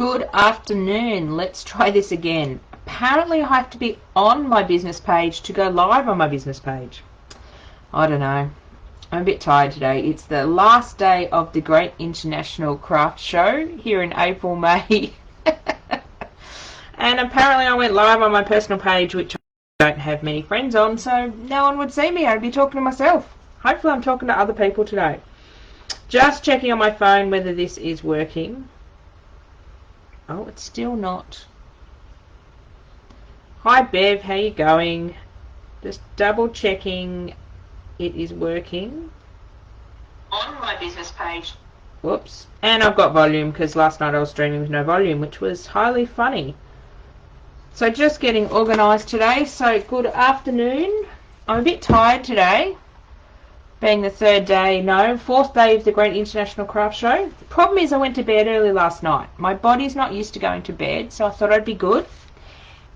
Good afternoon. Let's try this again. Apparently I have to be on my business page to go live on my business page. I don't know. I'm a bit tired today. It's the last day of the Great International Craft Show here in April, May. And apparently I went live on my personal page, which I don't have many friends on, so no one would see me. I'd be talking to myself. Hopefully I'm talking to other people today. Just checking on my phone whether this is working. Oh, it's still not. Hi Bev, how you going? Just double checking it is working on my business page. Whoops. And I've got volume because last night I was streaming with no volume, which was highly funny. So just getting organised today. So good afternoon. I'm a bit tired today, being the fourth day of the Great International Craft Show. The problem is I went to bed early last night. My body's not used to going to bed, so I thought I'd be good.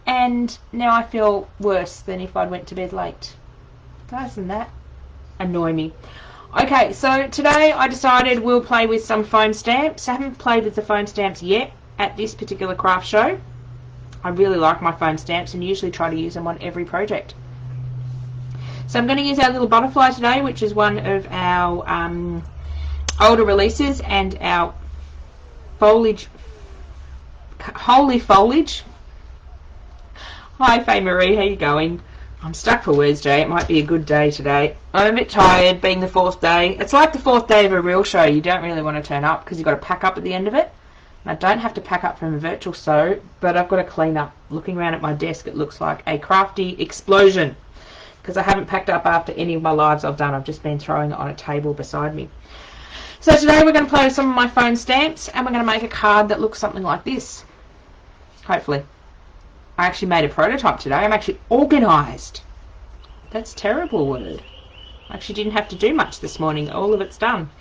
And now I feel worse than if I'd went to bed late. Doesn't that annoy me? Okay, so today I decided we'll play with some foam stamps. I haven't played with the foam stamps yet at this particular craft show. I really like my foam stamps and usually try to use them on every project. So I'm going to use our little butterfly today, which is one of our older releases, and our foliage, holy foliage. Hi Faye Marie, how you going? I'm stuck for words today. It might be a good day today. I'm a bit tired being the fourth day. It's like the fourth day of a real show. You don't really want to turn up because you've got to pack up at the end of it. And I don't have to pack up from a virtual show, but I've got to clean up. Looking around at my desk, it looks like a crafty explosion because I haven't packed up after any of my lives I've done. I've just been throwing it on a table beside me. So today we're going to play with some of my foam stamps and we're going to make a card that looks something like this. Hopefully. I actually made a prototype today. I'm actually organised. That's a terrible word. I actually didn't have to do much this morning. All of it's done.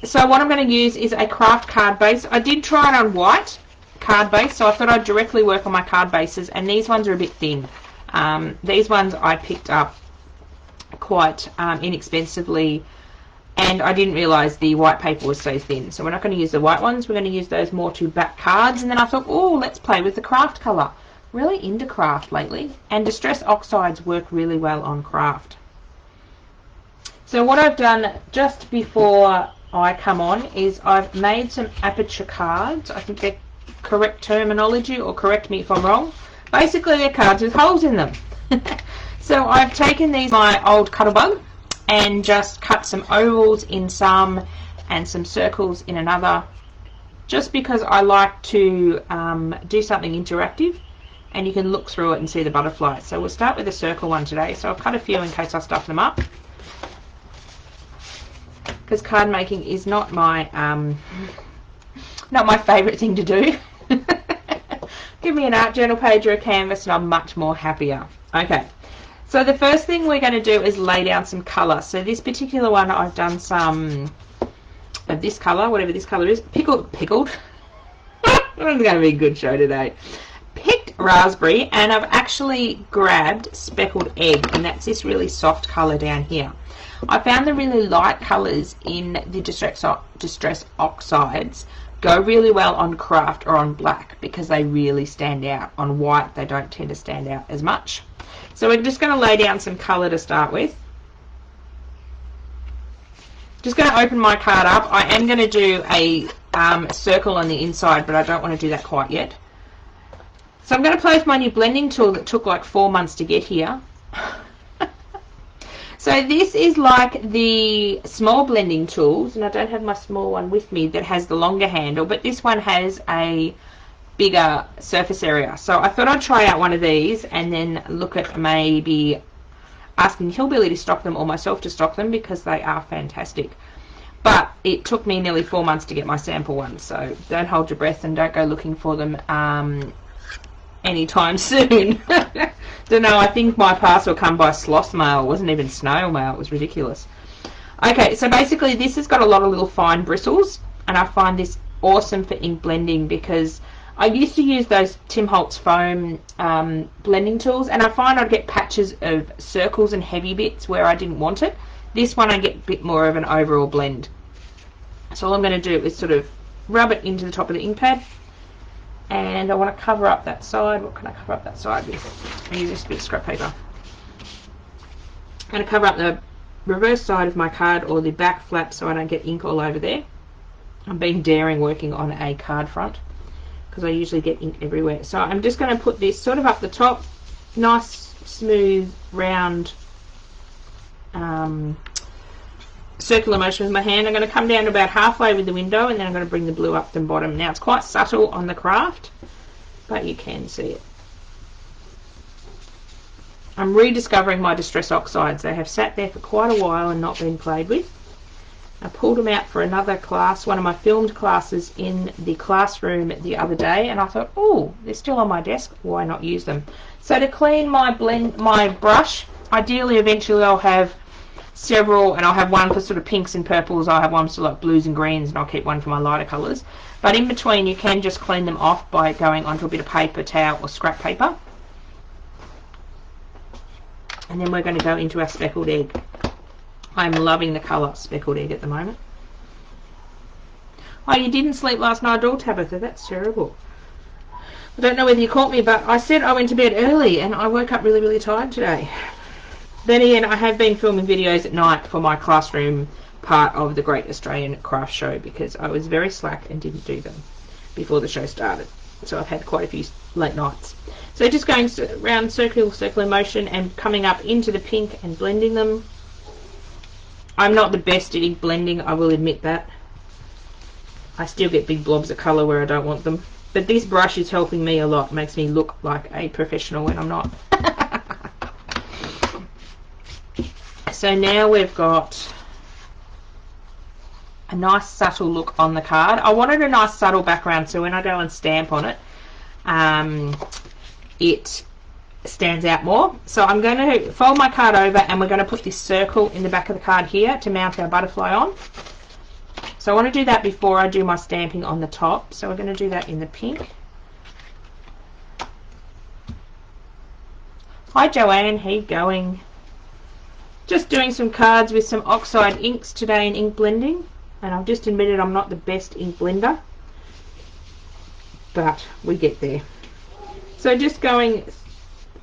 So what I'm going to use is a craft card base. I did try it on white card base, so I thought I'd directly work on my card bases, and these ones are a bit thin. These ones I picked up quite inexpensively, and I didn't realise the white paper was so thin. So we're not going to use the white ones. We're going to use those more to back cards. And then I thought, oh, let's play with the craft colour. Really into craft lately. And distress oxides work really well on craft. So what I've done just before I come on is I've made some aperture cards. I think they're correct terminology, or correct me if I'm wrong. Basically, they're cards with holes in them. So I've taken these, my old Cuttlebug, and just cut some ovals in some and some circles in another, just because I like to do something interactive and you can look through it and see the butterfly. So we'll start with the circle one today. So I've cut a few in case I stuff them up, because card making is not my favourite thing to do. Give me an art journal page or a canvas and I'm much more happier. Okay. So the first thing we're going to do is lay down some colour. So this particular one, I've done some of this colour, whatever this colour is, pickled. It's going to be a good show today. Picked raspberry, and I've actually grabbed speckled egg, and that's this really soft colour down here. I found the really light colours in the distress oxides go really well on craft or on black because they really stand out. On white, they don't tend to stand out as much. So we're just going to lay down some colour to start with. Just going to open my card up. I am going to do a circle on the inside, but I don't want to do that quite yet. So I'm going to play with my new blending tool that took like 4 months to get here. So this is like the small blending tools, and I don't have my small one with me that has the longer handle, but this one has a bigger surface area. So I thought I'd try out one of these and then look at maybe asking Hillbilly to stock them or myself to stock them, because they are fantastic. But it took me nearly 4 months to get my sample one, so don't hold your breath and don't go looking for them anytime soon. Don't know, I think my parcel come by sloth mail. It wasn't even snail mail. It was ridiculous. Okay, so basically this has got a lot of little fine bristles, and I find this awesome for ink blending because I used to use those Tim Holtz foam blending tools, and I find I'd get patches of circles and heavy bits where I didn't want it. This one I get a bit more of an overall blend. So all I'm going to do is sort of rub it into the top of the ink pad, and I want to cover up that side. What can I cover up that side with? I use this bit of scrap paper. I'm going to cover up the reverse side of my card, or the back flap, so I don't get ink all over there. I'm being daring working on a card front because I usually get ink everywhere. So I'm just going to put this sort of up the top, nice smooth round circular motion with my hand. I'm going to come down to about halfway with the window, and then I'm going to bring the blue up the bottom. Now it's quite subtle on the craft, but you can see it. I'm rediscovering my distress oxides. They have sat there for quite a while and not been played with. I pulled them out for another class, one of my filmed classes in the classroom the other day, and I thought, oh, they're still on my desk, why not use them? So to clean my brush, ideally eventually I'll have several, and I'll have one for sort of pinks and purples, I'll have one for like blues and greens, and I'll keep one for my lighter colours. But in between you can just clean them off by going onto a bit of paper towel or scrap paper. And then we're going to go into our speckled egg. I'm loving the colour speckled egg at the moment. Oh, you didn't sleep last night at all, Tabitha? That's terrible. I don't know whether you caught me, but I said I went to bed early and I woke up really, really tired today. Then again, I have been filming videos at night for my classroom part of the Great Australian Craft Show because I was very slack and didn't do them before the show started. So I've had quite a few late nights. So just going around circular motion and coming up into the pink and blending them. I'm not the best at ink blending, I will admit that. I still get big blobs of colour where I don't want them. But this brush is helping me a lot, makes me look like a professional when I'm not. So now we've got a nice subtle look on the card. I wanted a nice subtle background so when I go and stamp on it, it stands out more. So I'm going to fold my card over and we're going to put this circle in the back of the card here to mount our butterfly on. So I want to do that before I do my stamping on the top. So we're going to do that in the pink. Hi Joanne, how you going? Just doing some cards with some oxide inks today in ink blending. And I've just admitted I'm not the best ink blender, but we get there. So just going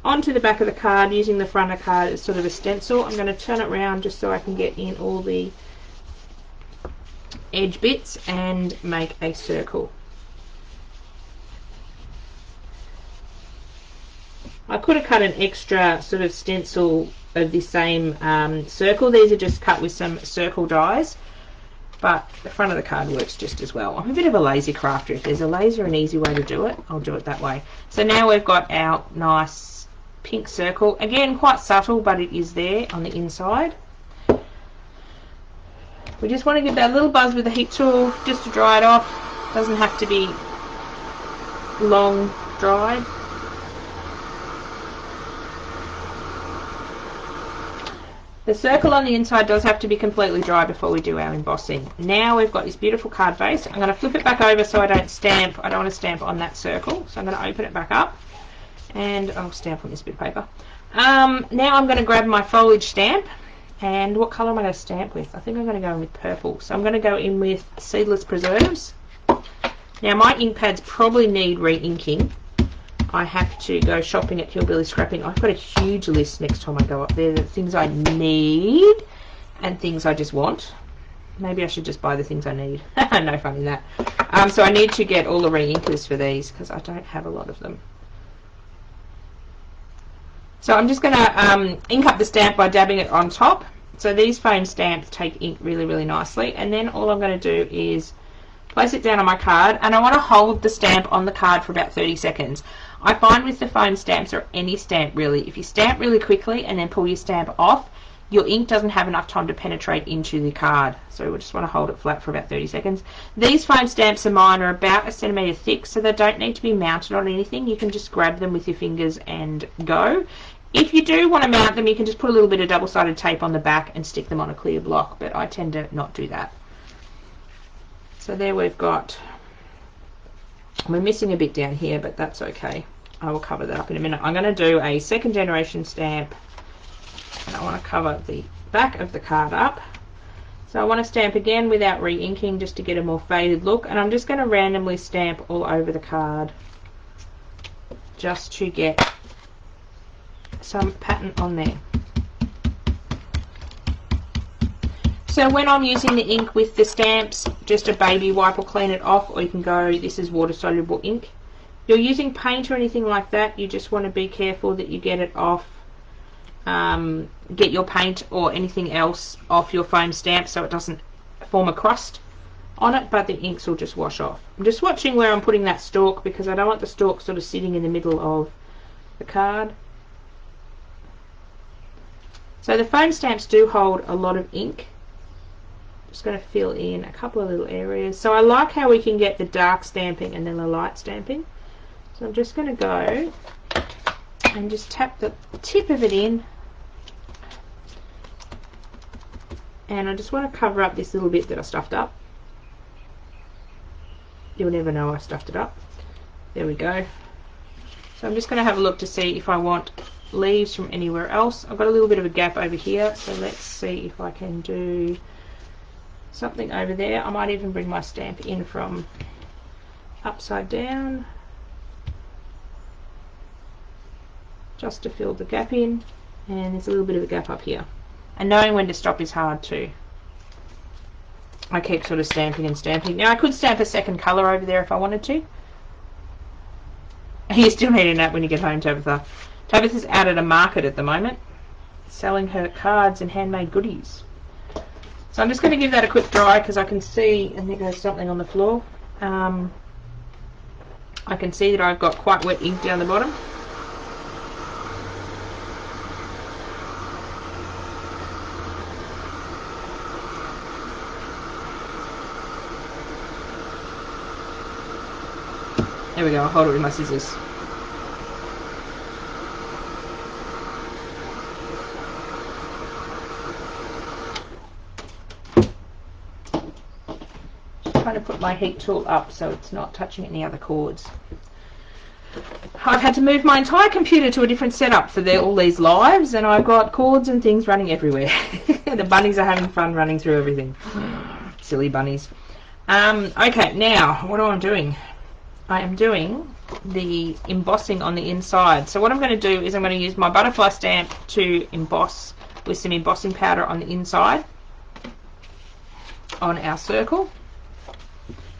onto the back of the card using the front of the card as sort of a stencil. I'm going to turn it around just so I can get in all the edge bits and make a circle. I could have cut an extra sort of stencil of the same circle. These are just cut with some circle dies, but the front of the card works just as well. I'm a bit of a lazy crafter. If there's a lazy and easy way to do it, I'll do it that way. So now we've got our nice pink circle. Again, quite subtle, but it is there on the inside. We just want to give that a little buzz with the heat tool just to dry it off. Doesn't have to be long dried. The circle on the inside does have to be completely dry before we do our embossing. Now we've got this beautiful card face. I'm going to flip it back over so I don't stamp. I don't want to stamp on that circle. So I'm going to open it back up and I'll stamp on this bit of paper. Now I'm going to grab my foliage stamp. And what colour am I going to stamp with? I think I'm going to go in with purple. So I'm going to go in with Seedless Preserves. Now my ink pads probably need re-inking. I have to go shopping at Hillbilly Scrapping. I've got a huge list next time I go up there. The things I need and things I just want. Maybe I should just buy the things I need. No fun in that. So I need to get all the re-inkers for these because I don't have a lot of them. So I'm just going to ink up the stamp by dabbing it on top. So these foam stamps take ink really, really nicely. And then all I'm going to do is place it down on my card. And I want to hold the stamp on the card for about 30 seconds. I find with the foam stamps, or any stamp really, if you stamp really quickly and then pull your stamp off, your ink doesn't have enough time to penetrate into the card. So we just want to hold it flat for about 30 seconds. These foam stamps of mine are about 1 centimetre thick, so they don't need to be mounted on anything. You can just grab them with your fingers and go. If you do want to mount them, you can just put a little bit of double-sided tape on the back and stick them on a clear block, but I tend to not do that. So there we've got, we're missing a bit down here, but that's okay. I will cover that up in a minute. I'm going to do a second generation stamp, and I want to cover the back of the card up. So I want to stamp again without re-inking just to get a more faded look, and I'm just going to randomly stamp all over the card just to get some pattern on there. So when I'm using the ink with the stamps, just a baby wipe will clean it off, or you can go, this is water soluble ink. If you're using paint or anything like that, you just want to be careful that you get it off, get your paint or anything else off your foam stamp so it doesn't form a crust on it, but the inks will just wash off. I'm just watching where I'm putting that stalk because I don't want the stalk sort of sitting in the middle of the card. So the foam stamps do hold a lot of ink. Just going to fill in a couple of little areas. So I like how we can get the dark stamping and then the light stamping. So I'm just going to go and just tap the tip of it in, and I just want to cover up this little bit that I stuffed up. You'll never know I stuffed it up. There we go. So I'm just going to have a look to see if I want leaves from anywhere else. I've got a little bit of a gap over here, so let's see if I can do something over there. I might even bring my stamp in from upside down just to fill the gap in, and there's a little bit of a gap up here, and knowing when to stop is hard too. I keep sort of stamping and stamping. Now I could stamp a second colour over there if I wanted to. You still need a nap when you get home, Tabitha. Tabitha's out at a market at the moment selling her cards and handmade goodies. So I'm just going to give that a quick dry because I can see, and there goes something on the floor. I can see that I've got quite wet ink down the bottom. There we go, I'll hold it with my scissors. Trying to put my heat tool up so it's not touching any other cords. I've had to move my entire computer to a different setup for all these lives, and I've got cords and things running everywhere. The bunnies are having fun running through everything. Silly bunnies. Okay, now what am I doing? I am doing the embossing on the inside. So what I'm going to do is I'm going to use my butterfly stamp to emboss with some embossing powder on the inside on our circle.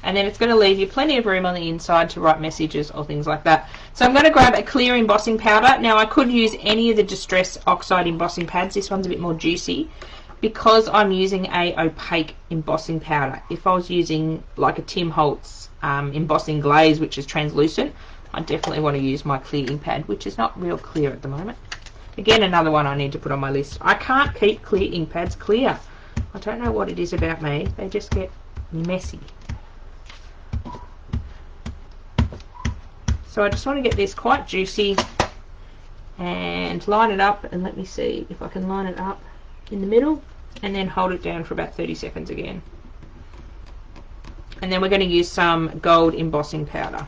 And then it's going to leave you plenty of room on the inside to write messages or things like that. So I'm going to grab a clear embossing powder. Now I could use any of the Distress Oxide embossing pads. This one's a bit more juicy because I'm using a opaque embossing powder. If I was using like a Tim Holtz embossing glaze, which is translucent, I definitely want to use my clear ink pad, which is not real clear at the moment. Again, another one I need to put on my list. I can't keep clear ink pads clear. I don't know what it is about me. They just get messy. So I just want to get this quite juicy and line it up, and let me see if I can line it up in the middle and then hold it down for about 30 seconds again. And then we're going to use some gold embossing powder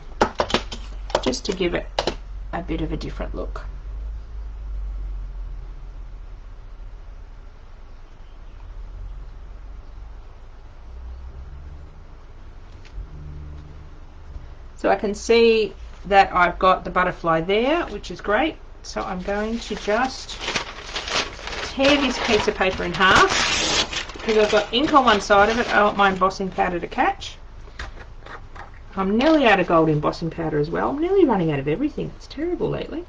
just to give it a bit of a different look. So I can see that I've got the butterfly there, which is great. So I'm going to just tear this piece of paper in half because I've got ink on one side of it. I want my embossing powder to catch. I'm nearly out of gold embossing powder as well. I'm nearly running out of everything. It's terrible lately.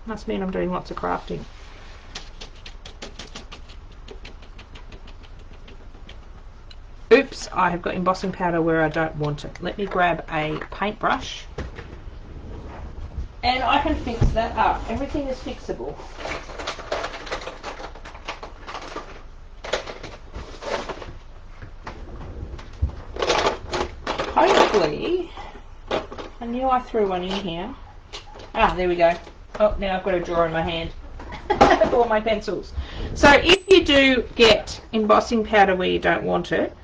Must mean I'm doing lots of crafting. Oops, I have got embossing powder where I don't want it. Let me grab a paintbrush and I can fix that up. Everything is fixable. Hopefully, I knew I threw one in here. Ah, there we go. Oh, now I've got a drawer in my hand for all my pencils. So if you do get embossing powder where you don't want it,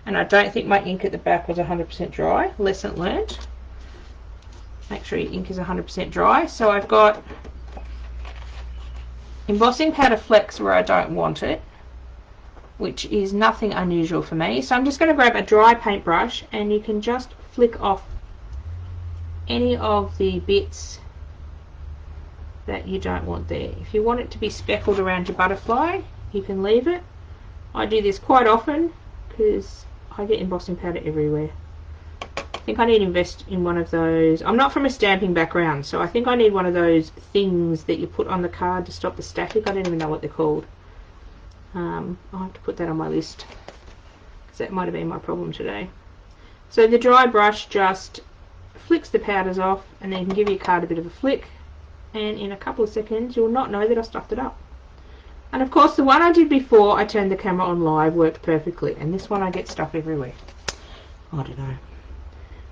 and I don't think my ink at the back was 100% dry, lesson learned. Make sure your ink is 100% dry. So I've got embossing powder flecks where I don't want it, which is nothing unusual for me. So I'm just going to grab a dry paintbrush, and you can just flick off any of the bits that you don't want there. If you want it to be speckled around your butterfly, you can leave it. I do this quite often because I get embossing powder everywhere. I think I need to invest in one of those. I'm not from a stamping background, so I think I need one of those things that you put on the card to stop the static. I don't even know what they're called. I'll have to put that on my list, because that might have been my problem today. So the dry brush just flicks the powders off, and then you can give your card a bit of a flick, and in a couple of seconds you'll not know that I stuffed it up. And of course the one I did before I turned the camera on live worked perfectly, and this one I get stuff everywhere. I don't know.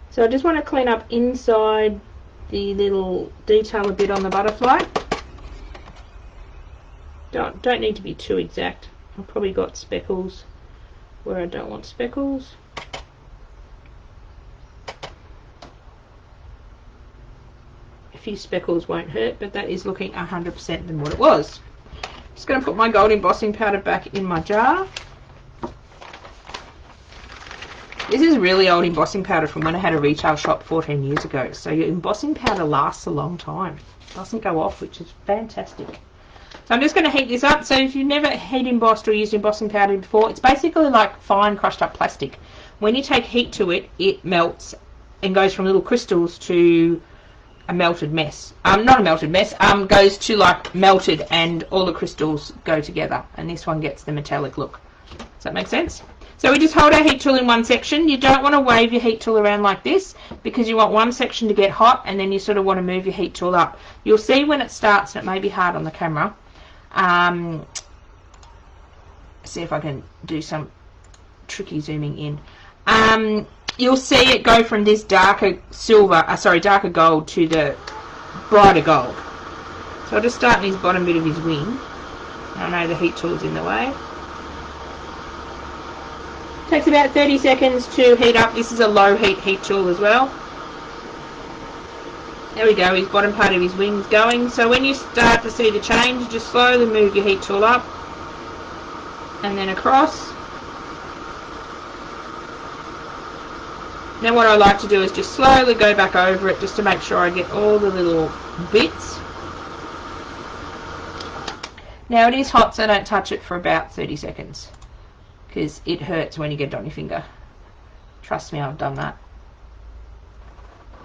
So I just want to clean up inside the little detail a bit on the butterfly. Don't need to be too exact. I've probably got speckles where I don't want speckles. A few speckles won't hurt, but that is looking 100% than what it was. Just going to put my gold embossing powder back in my jar. This is really old embossing powder from when I had a retail shop 14 years ago. So your embossing powder lasts a long time. It doesn't go off, which is fantastic. So I'm just going to heat this up. So if you've never heat embossed or used embossing powder before, it's basically like fine crushed up plastic. When you take heat to it, it melts and goes from little crystals to a melted mess. Not a melted mess, goes to like melted, and all the crystals go together, and this one gets the metallic look. Does that make sense? So we just hold our heat tool in one section. You don't want to wave your heat tool around like this, because you want one section to get hot, and then you sort of want to move your heat tool up. You'll see when it starts, and it may be hard on the camera. See if I can do some tricky zooming in. You'll see it go from this darker darker gold to the brighter gold. So I'll just start in his bottom bit of his wing. I know the heat tool's in the way. Takes about 30 seconds to heat up. This is a low heat tool as well. There we go, his bottom part of his wing's going. So when you start to see the change, just slowly move your heat tool up and then across. Now what I like to do is just slowly go back over it, just to make sure I get all the little bits. Now it is hot, so don't touch it for about 30 seconds, because it hurts when you get it on your finger. Trust me, I've done that.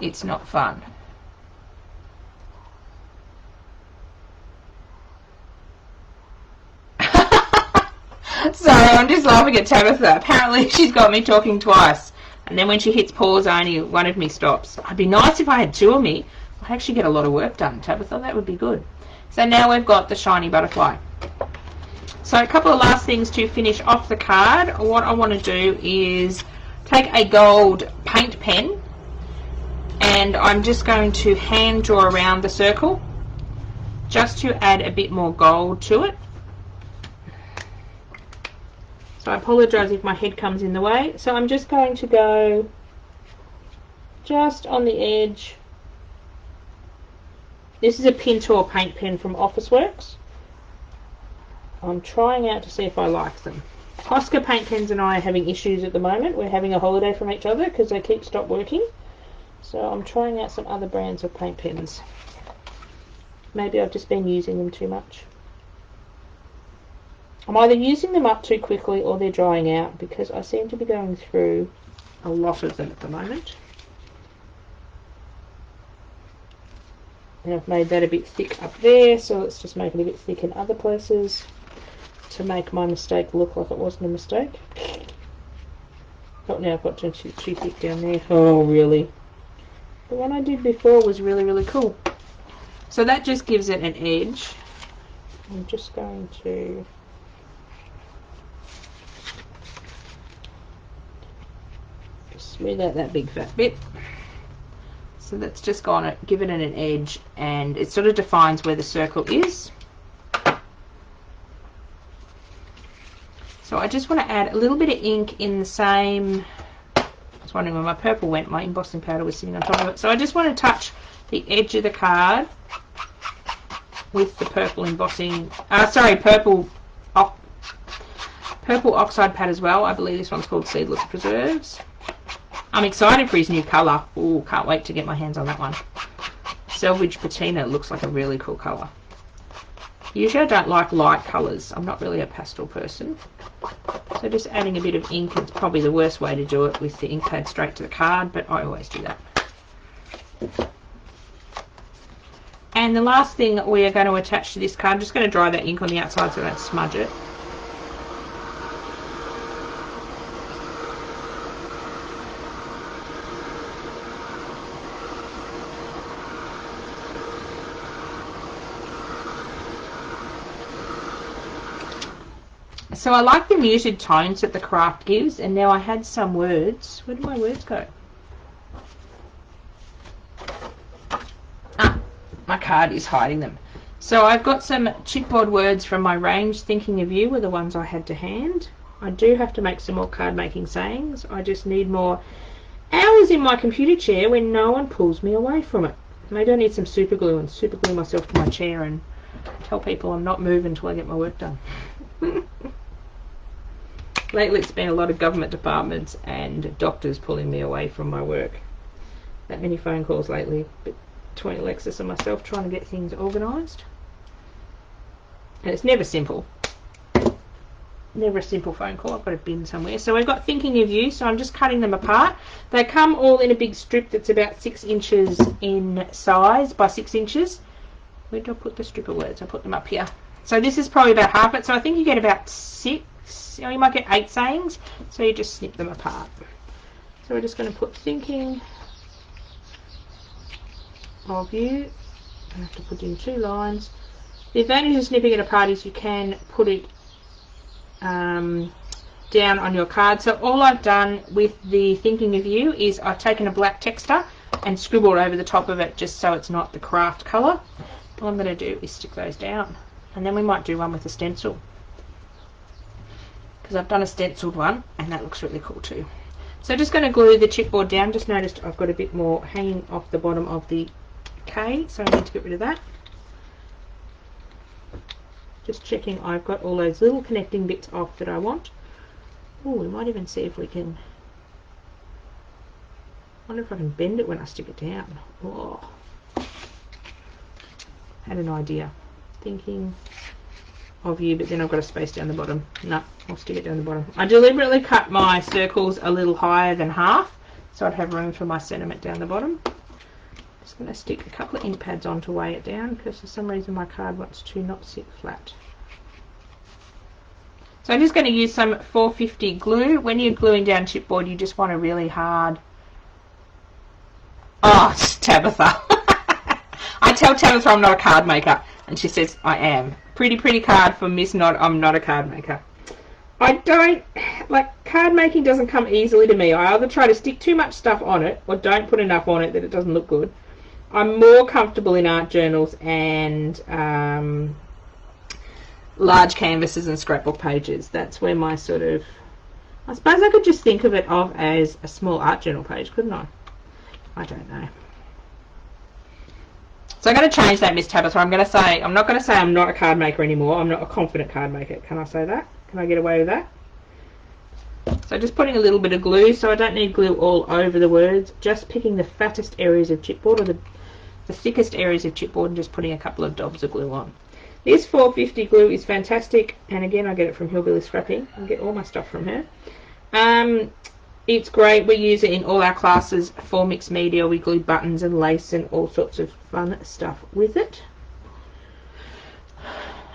It's not fun. Sorry, I'm just laughing at Tabitha. Apparently she's got me talking twice, and then when she hits pause only one of me stops. It'd be nice if I had two of me. I'd actually get a lot of work done, Tabitha. That would be good. So now we've got the shiny butterfly. So a couple of last things to finish off the card. What I want to do is take a gold paint pen, and I'm just going to hand draw around the circle just to add a bit more gold to it. So I apologise if my head comes in the way. So I'm just going to go just on the edge. This is a Pintor paint pen from Officeworks. I'm trying out to see if I like them. Oscar paint pens and I are having issues at the moment. We're having a holiday from each other because they keep stop working. So I'm trying out some other brands of paint pens. Maybe I've just been using them too much. I'm either using them up too quickly or they're drying out, because I seem to be going through a lot of them at the moment. And I've made that a bit thick up there, so let's just make it a bit thick in other places to make my mistake look like it wasn't a mistake. Oh, now I've got too thick down there. Oh, really? The one I did before was really, really cool. So that just gives it an edge. I'm just going to smooth out that big fat bit. So that's just gonna give it an edge, and it sort of defines where the circle is. So I just want to add a little bit of ink in the same. I was wondering where my purple went. My embossing powder was sitting on top of it. So I just want to touch the edge of the card with the purple embossing. Purple purple oxide pad as well. I believe this one's called Seedless Preserves. I'm excited for his new colour. Oh, can't wait to get my hands on that one. Selvage Patina looks like a really cool colour. Usually I don't like light colours. I'm not really a pastel person. So just adding a bit of ink is probably the worst way to do it with the ink pad straight to the card, but I always do that. And the last thing we are going to attach to this card, I'm just going to dry that ink on the outside so I don't smudge it. So I like the muted tones that the craft gives, and now I had some words. Where did my words go? Ah, my card is hiding them. So I've got some chipboard words from my range. Thinking of you were the ones I had to hand. I do have to make some more card making sayings. I just need more hours in my computer chair when no one pulls me away from it. Maybe I need some super glue and super glue myself to my chair and tell people I'm not moving until I get my work done. Lately it's been a lot of government departments and doctors pulling me away from my work. That many phone calls lately between Alexis and myself trying to get things organised. And it's never simple. Never a simple phone call. I've got a bin somewhere. So we've got Thinking of You, so I'm just cutting them apart. They come all in a big strip that's about 6 inches in size by 6 inches. Where did I put the strip of words? I put them up here. So this is probably about half it. So I think you get about 6. You might get 8 sayings, so you just snip them apart. So we're just going to put Thinking of You. I have to put in 2 lines. The advantage of snipping it apart is you can put it down on your card. So all I've done with the Thinking of You is I've taken a black texture and scribbled over the top of it just so it's not the craft colour. All I'm going to do is stick those down, and then we might do one with a stencil, because I've done a stenciled one and that looks really cool too. So just going to glue the chipboard down. Just noticed I've got a bit more hanging off the bottom of the K, so I need to get rid of that. Just checking I've got all those little connecting bits off that I want. Oh, we might even see if we can, I wonder if I can bend it when I stick it down. Oh, had an idea. Thinking of You, but then I've got a space down the bottom. No, I'll stick it down the bottom. I deliberately cut my circles a little higher than half so I'd have room for my sentiment down the bottom. Just going to stick a couple of ink pads on to weigh it down, because for some reason my card wants to not sit flat. So I'm just going to use some 450 glue. When you're gluing down chipboard, you just want a really hard... Oh, it's Tabitha. I tell Tabitha I'm not a card maker, and she says I am. Pretty card for Miss Not. I'm not a card maker. I don't like, card making doesn't come easily to me. I either try to stick too much stuff on it or don't put enough on it that it doesn't look good. I'm more comfortable in art journals and large canvases and scrapbook pages. That's where my sort of, I suppose I could just think of it as a small art journal page, couldn't I? I don't know. So I'm going to change that, Miss Tabitha. I'm not going to say I'm not a card maker anymore. I'm not a confident card maker. Can I say that? Can I get away with that? So just putting a little bit of glue, so I don't need glue all over the words. Just picking the fattest areas of chipboard, or the thickest areas of chipboard, and just putting a couple of dobs of glue on. This 450 glue is fantastic, and again I get it from Hillbilly Scrapping. I get all my stuff from her. It's great. We use it in all our classes for mixed media. We glue buttons and lace and all sorts of fun stuff with it.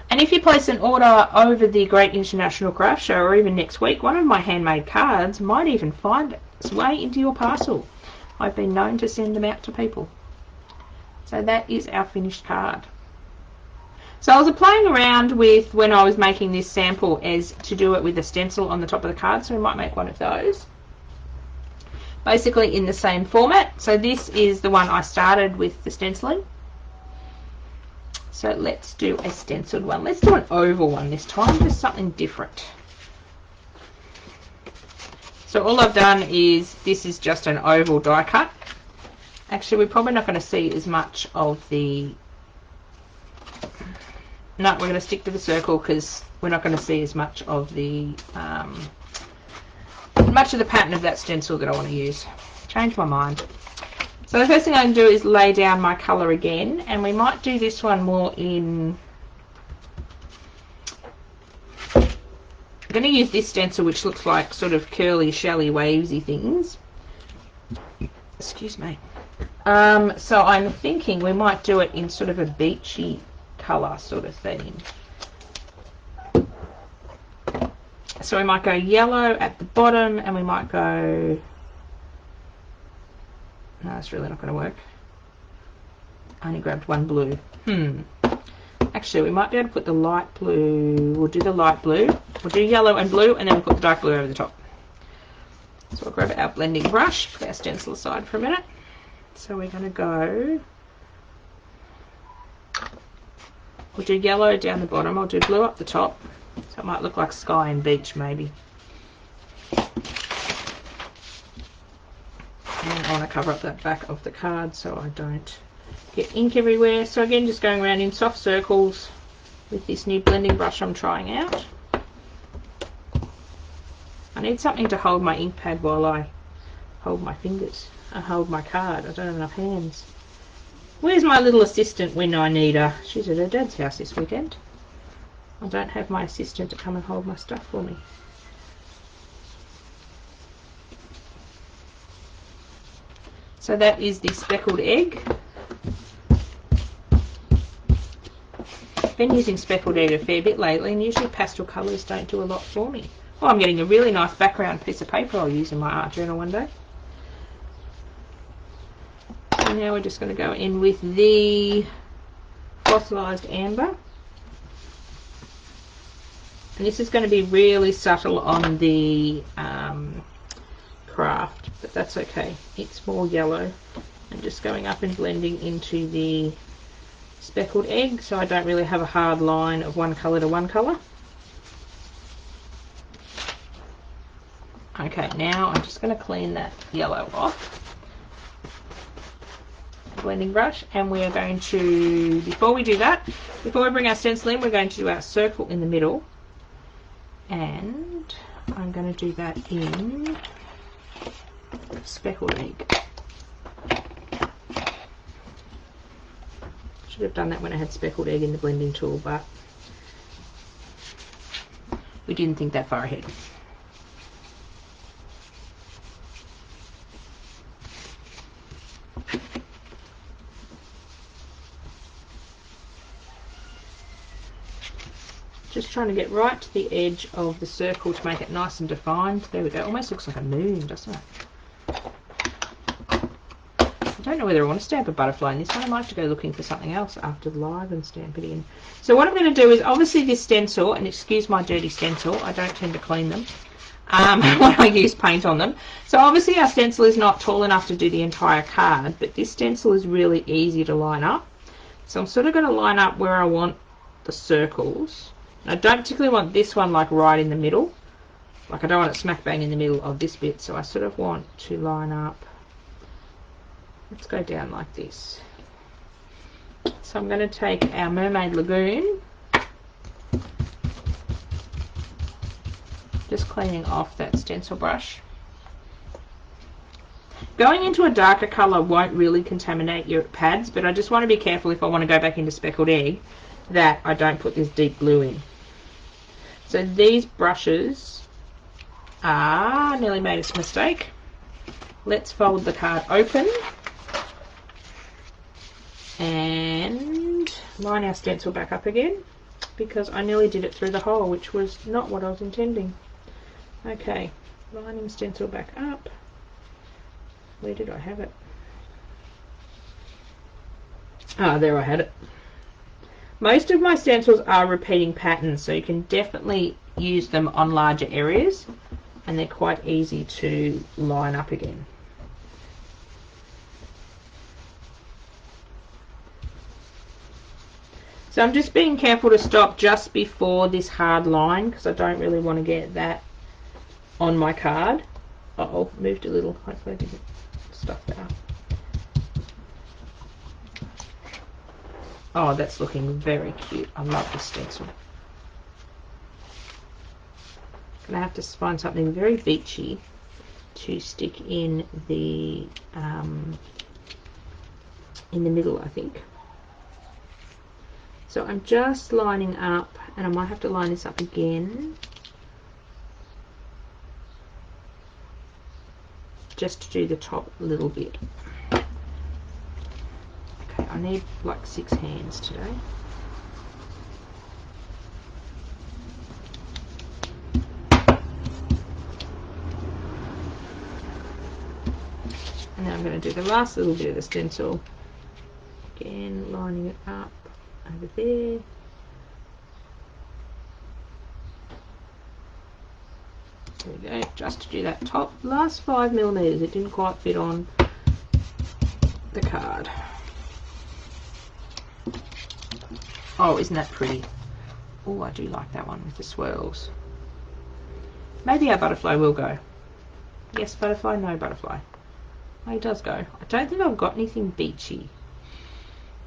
And if you place an order over the Great International Craft Show, or even next week, one of my handmade cards might even find its way into your parcel. I've been known to send them out to people. So that is our finished card. So I was playing around with, when I was making this sample, as to do it with a stencil on the top of the card, so we might make one of those. Basically in the same format. So this is the one I started with the stenciling. So let's do a stenciled one. Let's do an oval one this time, just something different. So all I've done is, this is just an oval die cut. Actually, we're probably not going to see as much of the No, we're going to stick to the circle because we're not going to see as much of the pattern of that stencil that I want to use. Change my mind. So the first thing I can do is lay down my colour again, and we might do this one more in... I'm going to use this stencil which looks like sort of curly, shelly, wavesy things. Excuse me. So I'm thinking we might do it in sort of a beachy colour sort of thing. So we might go yellow at the bottom, and we might go... No, that's really not going to work. I only grabbed one blue. Actually, we might be able to put the light blue. We'll do the light blue. We'll do yellow and blue, and then we'll put the dark blue over the top. So we'll grab our blending brush, put our stencil aside for a minute. So we're going to go... We'll do yellow down the bottom. I'll do blue up the top. So it might look like sky and beach, maybe. And I want to cover up that back of the card so I don't get ink everywhere. So again, just going around in soft circles with this new blending brush I'm trying out. I need something to hold my ink pad while I hold my fingers. I hold my card. I don't have enough hands. Where's my little assistant when I need her? She's at her dad's house this weekend. I don't have my assistant to come and hold my stuff for me. So that is the speckled egg. I've been using speckled egg a fair bit lately, and usually pastel colours don't do a lot for me. Oh, I'm getting a really nice background piece of paper I'll use in my art journal one day. So now we're just going to go in with the fossilised amber. And this is going to be really subtle on the craft, but that's okay. It's more yellow. I'm just going up and blending into the speckled egg, so I don't really have a hard line of one colour to one colour. Okay, now I'm just going to clean that yellow off. Blending brush, and we are going to, before we do that, before we bring our stencil in, we're going to do our circle in the middle, and I'm going to do that in speckled egg. Should have done that when I had speckled egg in the blending tool, but we didn't think that far ahead. Just trying to get right to the edge of the circle to make it nice and defined. There we go. Almost looks like a moon, doesn't it? I don't know whether I want to stamp a butterfly in this one. I might have to go looking for something else after the live and stamp it in. So what I'm going to do is, obviously this stencil, and excuse my dirty stencil, I don't tend to clean them when I use paint on them. So obviously our stencil is not tall enough to do the entire card, but this stencil is really easy to line up. So I'm sort of going to line up where I want the circles. I don't particularly want this one like right in the middle. Like I don't want it smack bang in the middle of this bit. So I sort of want to line up. Let's go down like this. So I'm going to take our Mermaid Lagoon. Just cleaning off that stencil brush. Going into a darker colour won't really contaminate your pads, but I just want to be careful if I want to go back into speckled egg that I don't put this deep blue in. So these brushes are, nearly made a mistake. Let's fold the card open and line our stencil back up again, because I nearly did it through the hole, which was not what I was intending. Okay, lining stencil back up. Where did I have it? Ah, there I had it. Most of my stencils are repeating patterns, so you can definitely use them on larger areas, and they're quite easy to line up again. So I'm just being careful to stop just before this hard line, because I don't really want to get that on my card. Uh-oh, moved a little. Hopefully I didn't stuff that up. Oh, that's looking very cute. I love this stencil. Gonna have to find something very beachy to stick in the middle, I think. So I'm just lining up, and I might have to line this up again just to do the top a little bit. Okay, I need like 6 hands today. And now I'm going to do the last little bit of the stencil. Again, lining it up over there. There we go, just to do that top last 5 millimeters. It didn't quite fit on the card. Oh, isn't that pretty? Oh, I do like that one with the swirls. Maybe our butterfly will go. Yes, butterfly, no butterfly. Oh, he does go. I don't think I've got anything beachy.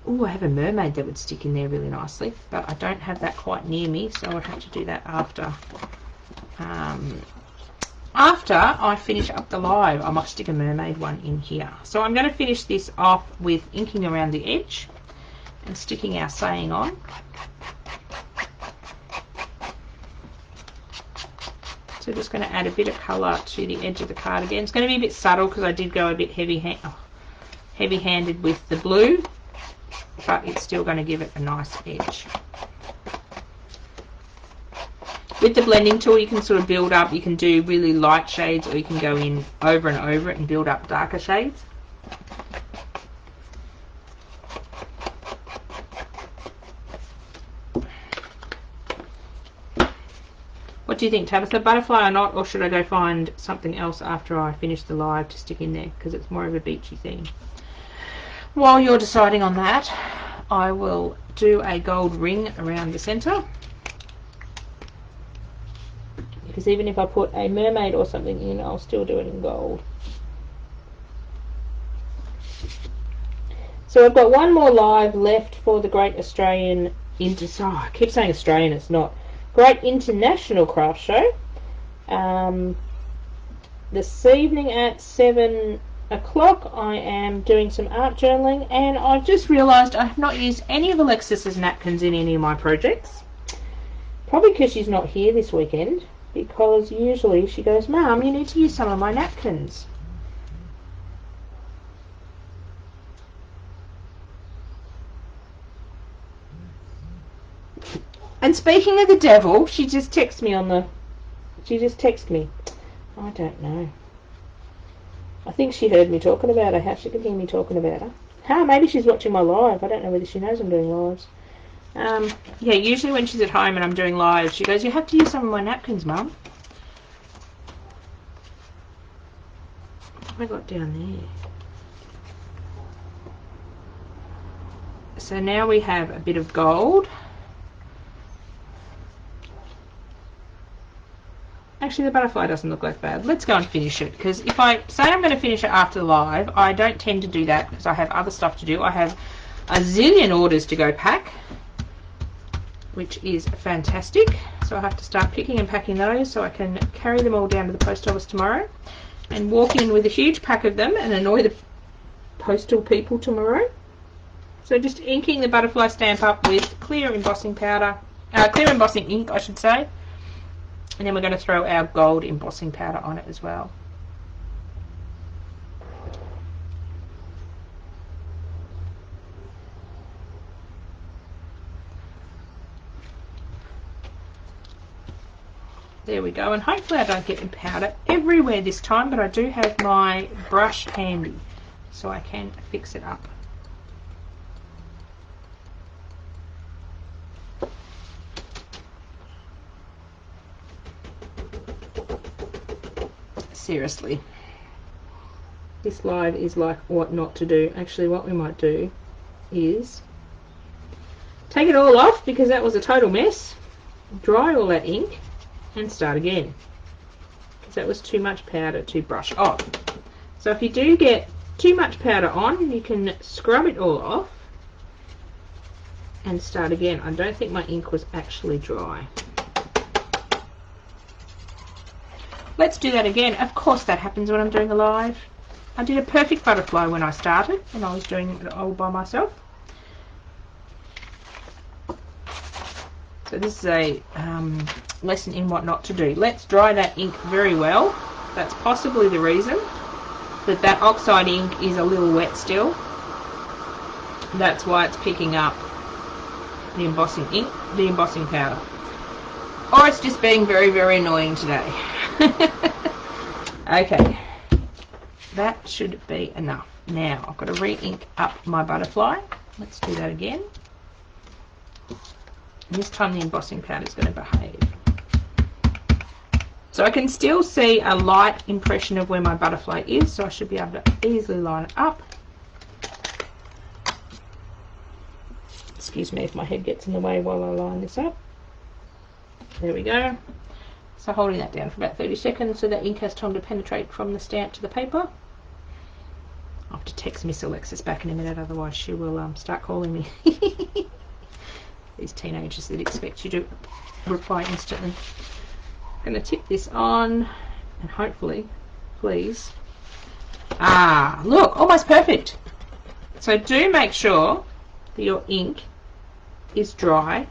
Oh, I have a mermaid that would stick in there really nicely, but I don't have that quite near me, so I'll have to do that after. After I finish up the live, I might stick a mermaid one in here. So I'm going to finish this off with inking around the edge and sticking our saying on. So just going to add a bit of colour to the edge of the card again. It's going to be a bit subtle because I did go a bit heavy-handed with the blue, but it's still going to give it a nice edge. With the blending tool, you can sort of build up. You can do really light shades, or you can go in over and over it and build up darker shades. What do you think, Tabitha? Butterfly or not, or should I go find something else after I finish the live to stick in there, because it's more of a beachy theme? While you're deciding on that, I will do a gold ring around the centre, because even if I put a mermaid or something in, I'll still do it in gold. So I've got one more live left for the Great Australian I keep saying Australian, it's not. Great International Craft Show. This evening at 7 o'clock I am doing some art journaling, and I've just realised I have not used any of Alexis's napkins in any of my projects. Probably because she's not here this weekend, because usually she goes, Mum, you need to use some of my napkins. And speaking of the devil, she just texted me I don't know. I think she heard me talking about her. How she can hear me talking about her? How? Maybe she's watching my live. I don't know whether she knows I'm doing lives. Yeah, usually when she's at home and I'm doing lives, she goes, you have to use some of my napkins, Mum. What have I got down there? So now we have a bit of gold. Actually, the butterfly doesn't look like bad. Let's go and finish it, because if I say I'm going to finish it after the live, I don't tend to do that because I have other stuff to do. I have a zillion orders to go pack, which is fantastic. So I have to start picking and packing those so I can carry them all down to the post office tomorrow and walk in with a huge pack of them and annoy the postal people tomorrow. So just inking the butterfly stamp up with clear embossing powder, clear embossing ink, I should say. And then we're going to throw our gold embossing powder on it as well. There we go, and hopefully I don't get the powder everywhere this time, but I do have my brush handy, so I can fix it up. Seriously, this live is like what not to do. Actually, what we might do is take it all off, because that was a total mess, dry all that ink and start again, because that was too much powder to brush off. So if you do get too much powder on, you can scrub it all off and start again. I don't think my ink was actually dry. Let's do that again. Of course that happens when I'm doing a live. I did a perfect butterfly when I started, and I was doing it all by myself. So this is a lesson in what not to do. Let's dry that ink very well. That's possibly the reason that that oxide ink is a little wet still. That's why it's picking up the embossing ink, the embossing powder. Or it's just being very, very annoying today. Okay, that should be enough. Now I've got to re-ink up my butterfly. Let's do that again. And this time the embossing powder is going to behave. So I can still see a light impression of where my butterfly is, so I should be able to easily line it up. Excuse me if my head gets in the way while I line this up. There we go. So holding that down for about 30 seconds so that ink has time to penetrate from the stamp to the paper. I'll have to text Miss Alexis back in a minute, otherwise she will start calling me. These teenagers that expect you to reply instantly. I'm going to tip this on and hopefully, please. Ah, look, almost perfect. So do make sure that your ink is dry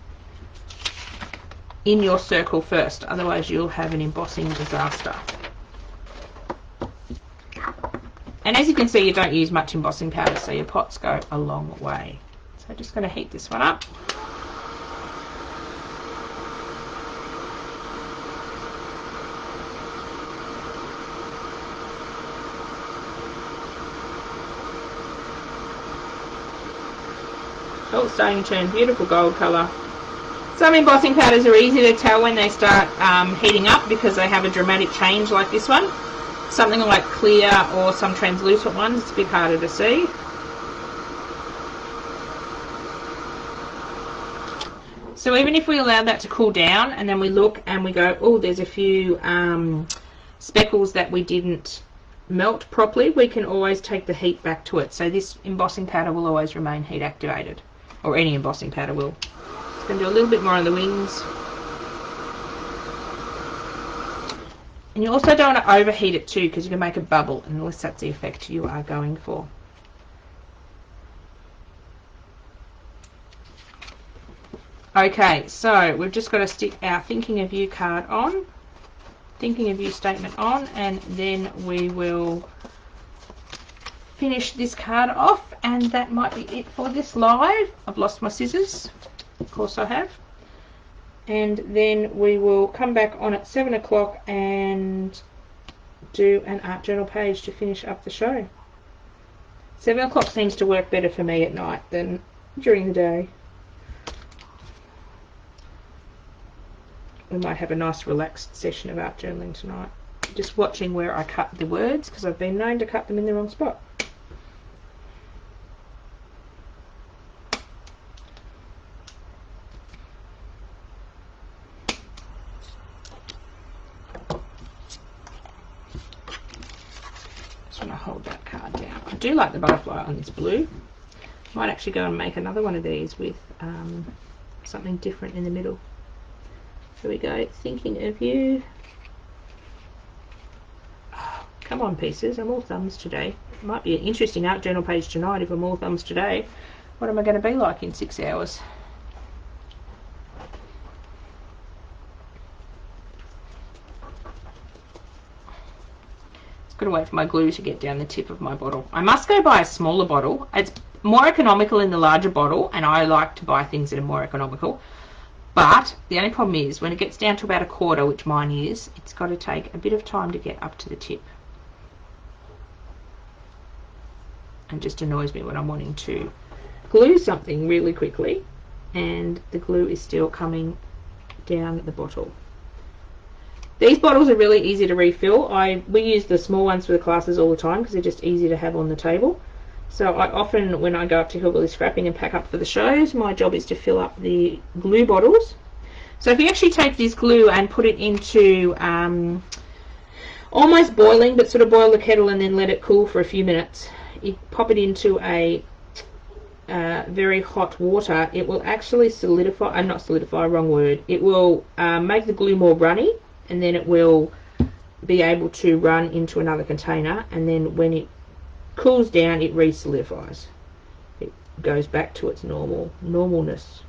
in your circle first, otherwise you'll have an embossing disaster. And as you can see, you don't use much embossing powder, so your pots go a long way. So I'm just going to heat this one up. Oh, it's starting to turn beautiful gold colour. Some embossing powders are easy to tell when they start heating up because they have a dramatic change like this one. Something like clear or some translucent ones, it's a bit harder to see. So even if we allow that to cool down and then we look and we go, oh, there's a few speckles that we didn't melt properly, we can always take the heat back to it. So this embossing powder will always remain heat activated, or any embossing powder will. Just going to do a little bit more on the wings. And you also don't want to overheat it too, because you can make a bubble unless that's the effect you are going for. Okay, so we've just got to stick our Thinking of You card on, Thinking of You statement on, and then we will finish this card off, and that might be it for this live. I've lost my scissors, of course I have. And then we will come back on at 7 o'clock and do an art journal page to finish up the show. 7 o'clock seems to work better for me at night than during the day. We might have a nice relaxed session of art journaling tonight. Just watching where I cut the words, because I've been known to cut them in the wrong spot. Just want to hold that card down. I do like the butterfly on this blue. Might actually go and make another one of these with something different in the middle. Here we go, Thinking of You. Oh, come on, pieces, I'm all thumbs today. It might be an interesting art journal page tonight if I'm all thumbs today. What am I going to be like in 6 hours? Just got to wait for my glue to get down the tip of my bottle. I must go buy a smaller bottle. It's more economical in the larger bottle, and I like to buy things that are more economical. But the only problem is when it gets down to about a quarter, which mine is, it's got to take a bit of time to get up to the tip. And just annoys me when I'm wanting to glue something really quickly and the glue is still coming down the bottle. These bottles are really easy to refill. We use the small ones for the classes all the time because they're just easy to have on the table. So I often, when I go up to Hillbilly Scrapping and pack up for the shows, my job is to fill up the glue bottles. So if you actually take this glue and put it into almost boiling, but sort of boil the kettle and then let it cool for a few minutes, you pop it into a very hot water, it will actually solidify, not solidify, wrong word, it will make the glue more runny, and then it will be able to run into another container, and then when it cools down it re-solidifies. It goes back to its normalness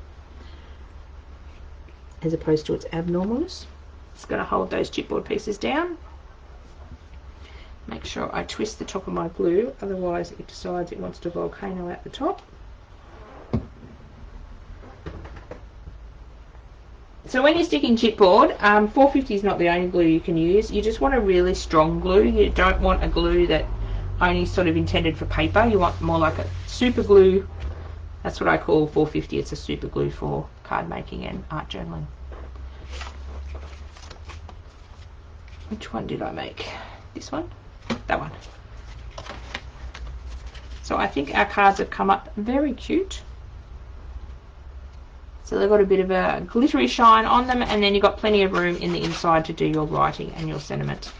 as opposed to its abnormalness. It's going to hold those chipboard pieces down. Make sure I twist the top of my glue, otherwise it decides it wants to volcano at the top. So when you're sticking chipboard, 450 is not the only glue you can use. You just want a really strong glue. You don't want a glue that only sort of intended for paper. You want more like a super glue. That's what I call 450. It's a super glue for card making and art journaling. Which one did I make? This one? That one. So I think our cards have come up very cute. So they've got a bit of a glittery shine on them, and then you've got plenty of room in the inside to do your writing and your sentiment.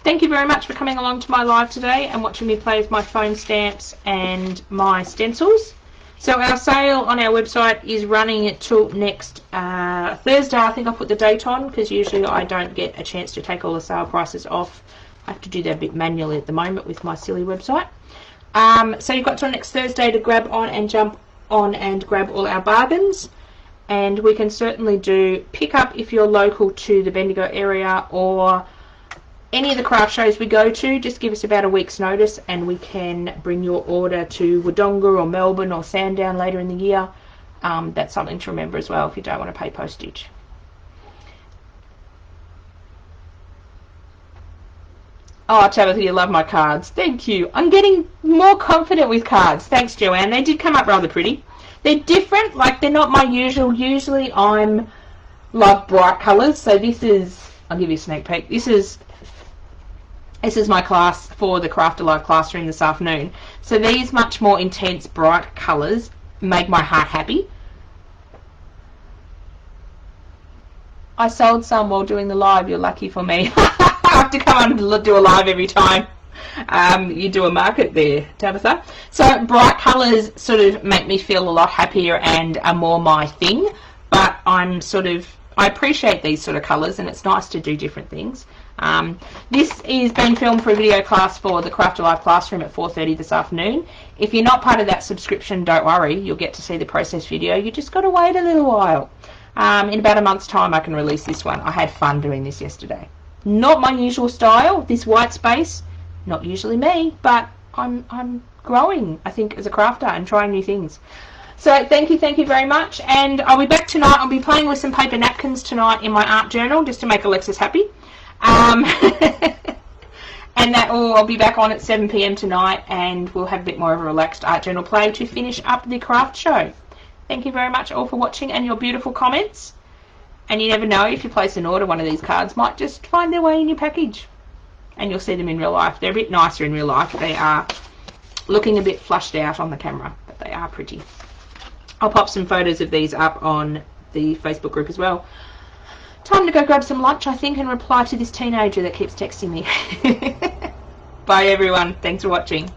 Thank you very much for coming along to my live today and watching me play with my foam stamps and my stencils. So our sale on our website is running till next Thursday. I think I'll put the date on because usually I don't get a chance to take all the sale prices off. I have to do that a bit manually at the moment with my silly website. So you've got till next Thursday to grab on and jump on and grab all our bargains. And we can certainly do pick up if you're local to the Bendigo area or any of the craft shows we go to. Just give us about a week's notice and we can bring your order to Wodonga or Melbourne or Sandown later in the year. That's something to remember as well if you don't want to pay postage. Oh, Tabitha, you love my cards. Thank you. I'm getting more confident with cards. Thanks, Joanne. They did come up rather pretty. They're different, like they're not my usual. Usually I'm love bright colours, so this is, I'll give you a sneak peek, this is my class for the Craft Alive classroom this afternoon. So these much more intense bright colours make my heart happy. I sold some while doing the live, you're lucky for me. I have to come on and do a live every time. You do a market there, Tabitha. So bright colours sort of make me feel a lot happier and are more my thing, but I appreciate these sort of colours and it's nice to do different things. This is being filmed for a video class for the Craft Alive classroom at 4:30 this afternoon. If you're not part of that subscription, don't worry, you'll get to see the process video. You just got to wait a little while. In about a month's time I can release this one. I had fun doing this yesterday. Not my usual style, this white space. Not usually me, but I'm growing, I think, as a crafter and trying new things. So thank you very much. And I'll be back tonight. I'll be playing with some paper napkins tonight in my art journal just to make Alexis happy. And I'll be back on at 7 PM tonight and we'll have a bit more of a relaxed art journal play to finish up the craft show. Thank you very much all for watching and your beautiful comments. And you never know, if you place an order, one of these cards might just find their way in your package. And you'll see them in real life. They're a bit nicer in real life. They are looking a bit flushed out on the camera, but they are pretty. I'll pop some photos of these up on the Facebook group as well. Time to go grab some lunch, I think, and reply to this teenager that keeps texting me. Bye, everyone. Thanks for watching.